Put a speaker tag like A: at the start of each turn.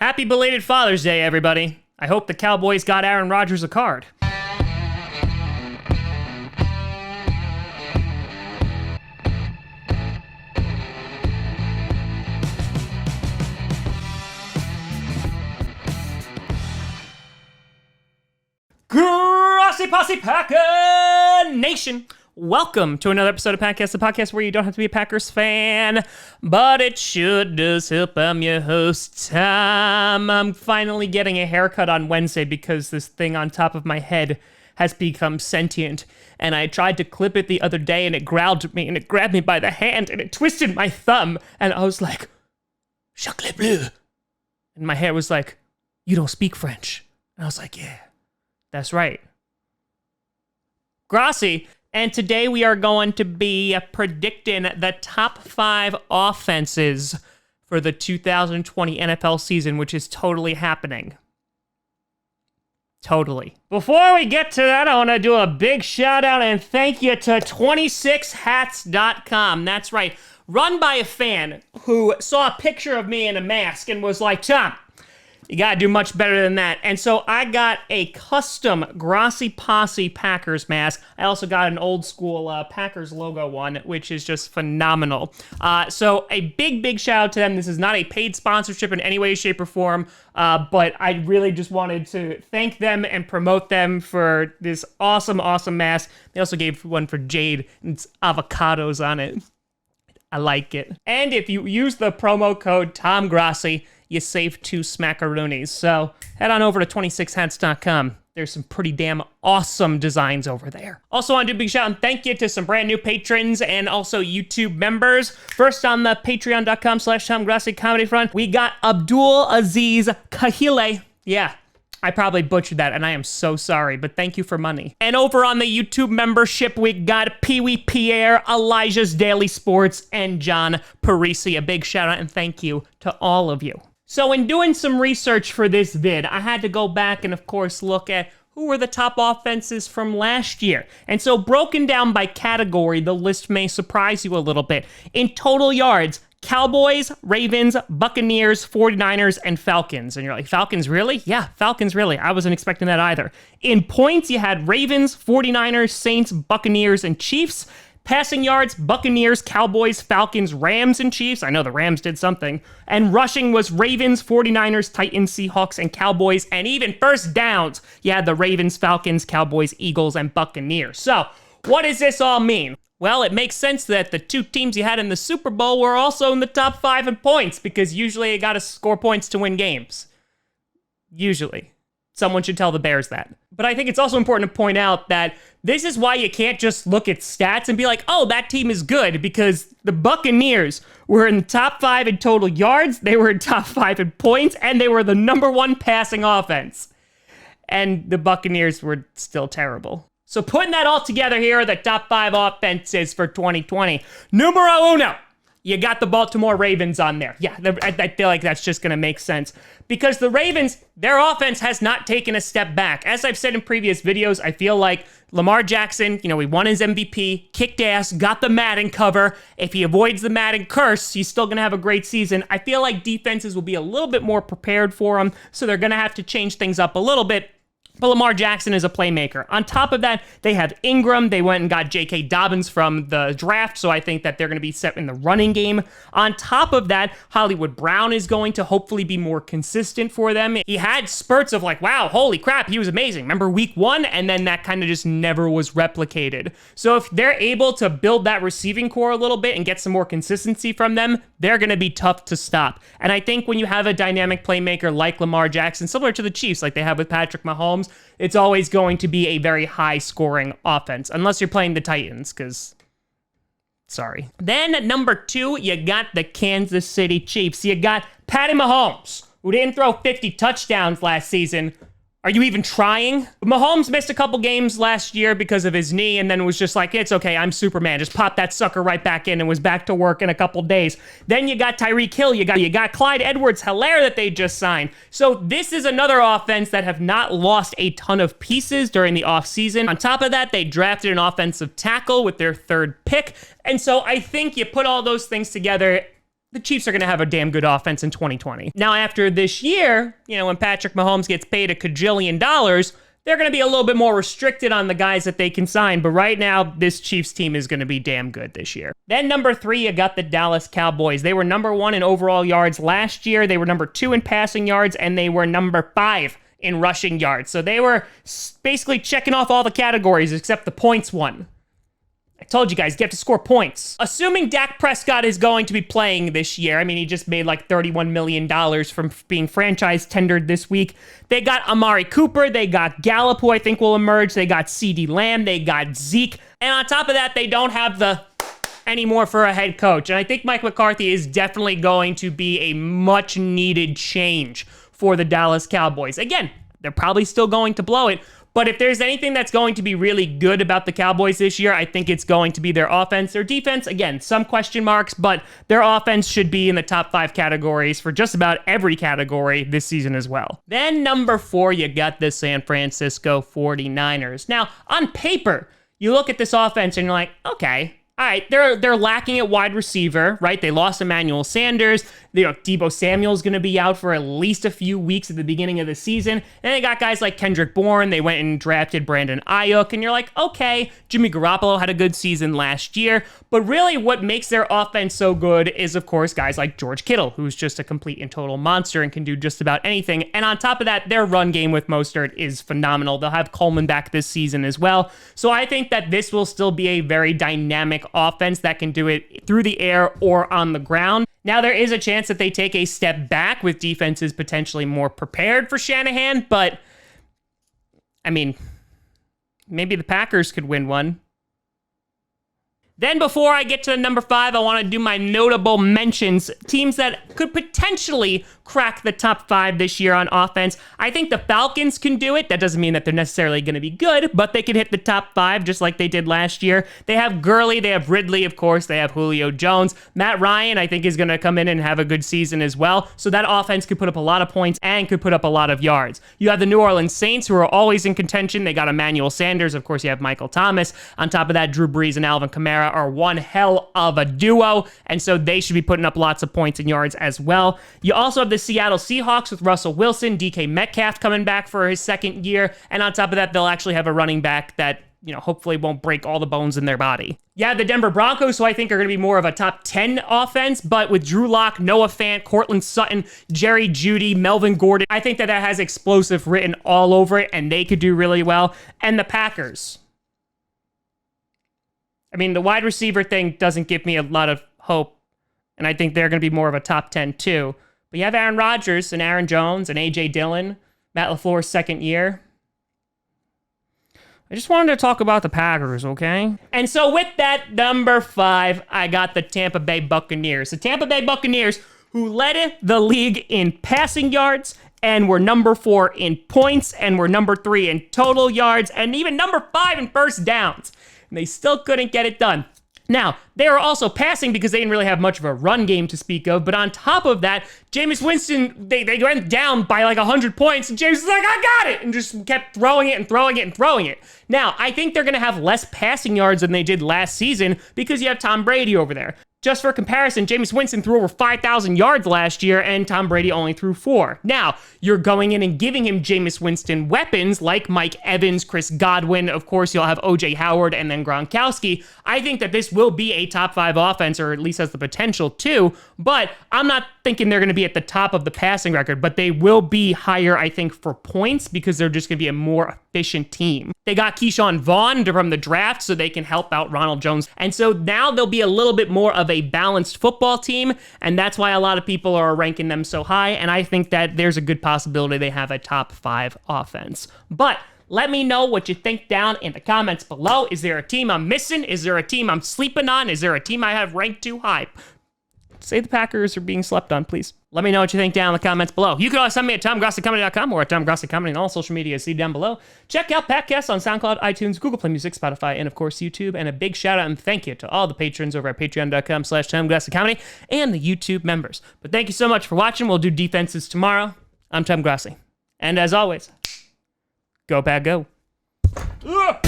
A: Happy belated Father's Day, everybody. I hope the Cowboys got Aaron Rodgers a card. Grossi Posse Packer Nation. Welcome to another episode of Packcast, the podcast where you don't have to be a Packers fan, but it sure does help. I'm your host, Tom. I'm finally getting a haircut on Wednesday because this thing on top of my head has become sentient, and I tried to clip it the other day, and it growled at me, and it grabbed me by the hand, and it twisted my thumb, and I was like, Chocolat bleu. And my hair was like, you don't speak French. And I was like, yeah, that's right. Grossi. And today we are going to be predicting the top 5 offenses for the 2020 NFL season, which is totally happening. Totally. Before we get to that, I want to do a big shout out and thank you to 26hats.com. That's right. Run by a fan who saw a picture of me in a mask and was like, Tom, you gotta do much better than that. And so I got a custom Grossi Posse Packers mask. I also got an old school Packers logo one, which is just phenomenal. So a big shout out to them. This is not a paid sponsorship in any way, shape, or form, but I really just wanted to thank them and promote them for this awesome mask. They also gave one for Jade, and it's avocados on it. I like it. And if you use the promo code TomGrossi, you save 2 smackaroonies. So head on over to 26hats.com. There's some pretty damn awesome designs over there. Also want to do a big shout out and thank you to some brand new patrons and also YouTube members. First on the patreon.com/TomGrossi comedy front, we got Abdul Aziz Kahile. Yeah, I probably butchered that, and I am so sorry, but thank you for money. And over on the YouTube membership, we got Pee Wee Pierre, Elijah's Daily Sports, and John Parisi. A big shout out and thank you to all of you. So in doing some research for this vid, I had to go back and, of course, look at who were the top offenses from last year. And so broken down by category, the list may surprise you a little bit. In total yards, Cowboys, Ravens, Buccaneers, 49ers, and Falcons. And you're like, Falcons, really? Yeah, Falcons, really. I wasn't expecting that either. In points, you had Ravens, 49ers, Saints, Buccaneers, and Chiefs. Passing yards, Buccaneers, Cowboys, Falcons, Rams, and Chiefs. I know the Rams did something. And rushing was Ravens, 49ers, Titans, Seahawks, and Cowboys. And even first downs, you had the Ravens, Falcons, Cowboys, Eagles, and Buccaneers. So, what does this all mean? Well, it makes sense that the 2 teams you had in the Super Bowl were also in the top 5 in points, because usually you gotta score points to win games. Usually. Someone should tell the Bears that. But I think it's also important to point out that this is why you can't just look at stats and be like, oh, that team is good, because the Buccaneers were in the top 5 in total yards, they were in top 5 in points, and they were the number 1 passing offense. And the Buccaneers were still terrible. So putting that all together, here are the top 5 offenses for 2020. Numero uno, you got the Baltimore Ravens on there. Yeah, I feel like that's just going to make sense. Because the Ravens, their offense has not taken a step back. As I've said in previous videos, I feel like Lamar Jackson, he won his MVP, kicked ass, got the Madden cover. If he avoids the Madden curse, he's still going to have a great season. I feel like defenses will be a little bit more prepared for him, so they're going to have to change things up a little bit. But Lamar Jackson is a playmaker. On top of that, they have Ingram. They went and got J.K. Dobbins from the draft, so I think that they're going to be set in the running game. On top of that, Hollywood Brown is going to hopefully be more consistent for them. He had spurts of like, wow, holy crap, he was amazing. Remember week 1? And then that kind of just never was replicated. So if they're able to build that receiving core a little bit and get some more consistency from them, they're going to be tough to stop. And I think when you have a dynamic playmaker like Lamar Jackson, similar to the Chiefs, like they have with Patrick Mahomes, it's always going to be a very high-scoring offense, unless you're playing the Titans, because, sorry. Then, at number 2, you got the Kansas City Chiefs. You got Patty Mahomes, who didn't throw 50 touchdowns last season. Are you even trying? Mahomes missed a couple games last year because of his knee, and then was just like, it's okay, I'm Superman. Just pop that sucker right back in and was back to work in a couple days. Then you got Tyreek Hill, you got Clyde Edwards-Helaire that they just signed. So this is another offense that have not lost a ton of pieces during the offseason. On top of that, they drafted an offensive tackle with their 3rd pick. And so I think you put all those things together, the Chiefs are going to have a damn good offense in 2020. Now, after this year, when Patrick Mahomes gets paid $1 kajillion, they're going to be a little bit more restricted on the guys that they can sign. But right now, this Chiefs team is going to be damn good this year. Then number 3, you got the Dallas Cowboys. They were number 1 in overall yards last year. They were number 2 in passing yards, and they were number 5 in rushing yards. So they were basically checking off all the categories except the points one. I told you guys, you have to score points. Assuming Dak Prescott is going to be playing this year, he just made like $31 million from being franchise tendered this week. They got Amari Cooper, they got Gallup, who I think will emerge, they got CeeDee Lamb, they got Zeke, and on top of that, they don't have the anymore for a head coach. And I think Mike McCarthy is definitely going to be a much needed change for the Dallas Cowboys. Again, they're probably still going to blow it, but if there's anything that's going to be really good about the Cowboys this year, I think it's going to be their offense. Their defense, again, some question marks, but their offense should be in the top 5 categories for just about every category this season as well. Then number 4, you got the San Francisco 49ers. Now, on paper, you look at this offense and you're like, okay, all right, they're lacking at wide receiver, right? They lost Emmanuel Sanders. Deebo Samuel's going to be out for at least a few weeks at the beginning of the season. And they got guys like Kendrick Bourne. They went and drafted Brandon Ayuk. And you're like, okay, Jimmy Garoppolo had a good season last year. But really what makes their offense so good is, of course, guys like George Kittle, who's just a complete and total monster and can do just about anything. And on top of that, their run game with Mostert is phenomenal. They'll have Coleman back this season as well. So I think that this will still be a very dynamic offense that can do it through the air or on the ground. Now, there is a chance that they take a step back with defenses potentially more prepared for Shanahan, but, maybe the Packers could win one. Then before I get to the number 5, I want to do my notable mentions. Teams that could potentially crack the top 5 this year on offense. I think the Falcons can do it. That doesn't mean that they're necessarily going to be good, but they could hit the top 5 just like they did last year. They have Gurley, they have Ridley, of course, they have Julio Jones. Matt Ryan, I think, is going to come in and have a good season as well. So that offense could put up a lot of points and could put up a lot of yards. You have the New Orleans Saints, who are always in contention. They got Emmanuel Sanders. Of course, you have Michael Thomas. On top of that, Drew Brees and Alvin Kamara are one hell of a duo, and so they should be putting up lots of points and yards as well. You also have the Seattle Seahawks with Russell Wilson, DK Metcalf coming back for his second year, and on top of that, they'll actually have a running back that hopefully won't break all the bones in their body. Yeah, the Denver Broncos, who I think are going to be more of a top 10 offense, but with Drew Lock, Noah Fant, Cortland Sutton, Jerry Jeudy, Melvin Gordon, I think that has explosive written all over it, and they could do really well. And the Packers. The wide receiver thing doesn't give me a lot of hope, and I think they're going to be more of a top 10 too. But you have Aaron Rodgers and Aaron Jones and A.J. Dillon, Matt LaFleur's second year. I just wanted to talk about the Packers, okay? And so with that, number 5, I got the Tampa Bay Buccaneers. The Tampa Bay Buccaneers, who led the league in passing yards, and were number 4 in points, and were number 3 in total yards, and even number 5 in first downs. And they still couldn't get it done. Now, they were also passing because they didn't really have much of a run game to speak of, but on top of that, Jameis Winston, they went down by like 100 points, and Jameis was like, I got it, and just kept throwing it and throwing it and throwing it. Now, I think they're going to have less passing yards than they did last season because you have Tom Brady over there. Just for comparison, Jameis Winston threw over 5,000 yards last year, and Tom Brady only threw 4. Now, you're going in and giving him Jameis Winston weapons like Mike Evans, Chris Godwin. Of course, you'll have O.J. Howard and then Gronkowski. I think that this will be a top 5 offense, or at least has the potential to, but I'm not thinking they're going to be at the top of the passing record, but they will be higher, I think, for points because they're just going to be a more efficient team. They got Keyshawn Vaughn from the draft so they can help out Ronald Jones. And so now they'll be a little bit more of a balanced football team, and that's why a lot of people are ranking them so high, and I think that there's a good possibility they have a top 5 offense. But let me know what you think down in the comments below. Is there a team I'm missing? Is there a team I'm sleeping on? Is there a team I have ranked too high? Say the Packers are being slept on, please. Let me know what you think down in the comments below. You can always send me at TomGrossiComedy.com or at TomGrossiComedy on all social media. See down below. Check out podcasts on SoundCloud, iTunes, Google Play Music, Spotify, and of course YouTube. And a big shout out and thank you to all the patrons over at patreon.com/TomGrossiComedy and the YouTube members. But thank you so much for watching. We'll do defenses tomorrow. I'm Tom Grossi. And as always, go Pack Go. Ugh!